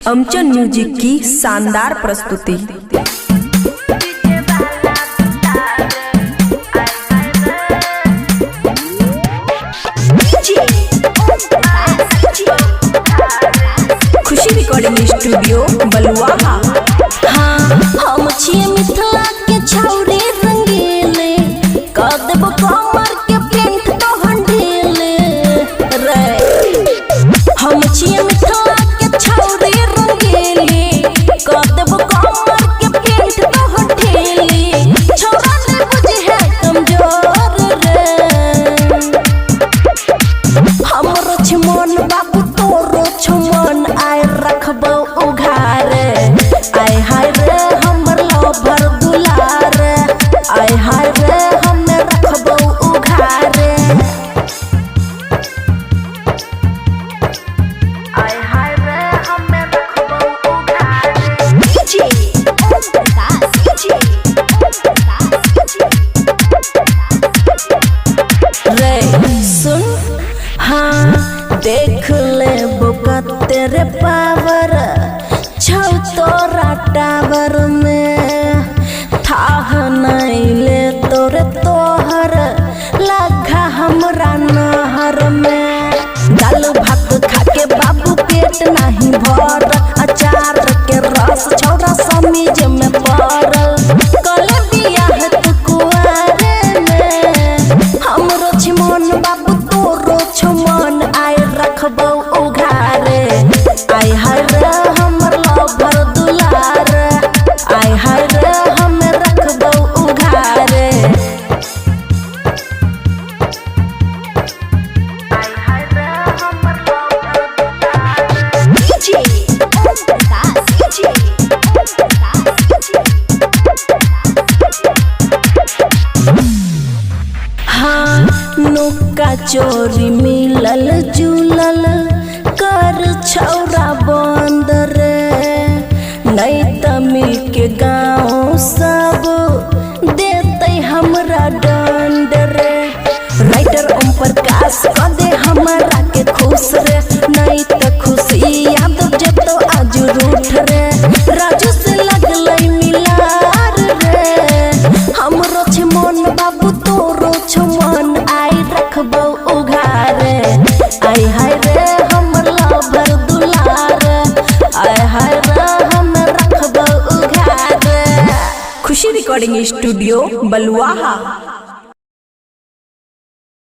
अमचन music की शानदार प्रस्तुति। खुशी रिकॉर्डिंग स्टूडियो बलुआहा। हाँ हम छिए मिथिला के छौरी रंगीले, कर देबो कमर के पेंट तो हंडीले रे। हम छिए मिथिला के छौरी रंगीले, कर देबो कमर के पेंट तो हंडीले। छौरा ने बुझे है कमजोर रे, हमरो छमन बाबू तोरो छमन आय रखबो उघारे। आय हाय रे हमर लवर दुलार, आय हाय रे हमें रखबो उघारे। आय हाय रे हमें रखबो उघारे। डीजे प्रकाश डीजे रे सुन। हाँ देख ले बुका तेरे पावर छौ तोरा टावर में, थाह नहीं ले तोरे तोहर लगा हमरा नहर में। दाल भात खाके बाबू पेट नहीं भर, अचार के रस छौरा समीज में पड़ल। कल बियाह तू कुआरे में, हमरो छमन बाबू तोरो छमन आय रखबो उघारे। आय हाय रे हमर लवर दुलार, आय हाय रे हमें रखबो उघारे। आय हाय रे हमर लवर दुलार। डीजे प्रकाश डीजे हाँ नुक्का चोरी मिलल जुलल कर छौरा बंद रे। नहीं त मिल के गाँव सब देते हमरा दंड रे। राइटर ओम प्रकाश कर दे हमरा के खुश रे, नहीं त खुशी याद जतो आज रूठ रे। राजू से लगलै मिलार रे, हमरो छमन बाबू तोरो छमन आय रखबो उघारे। आय हाय रे हमर लवर दुलार, आय हाय रे हम रखबो उघारे। खुशी रिकॉर्डिंग स्टूडियो बलुआहा।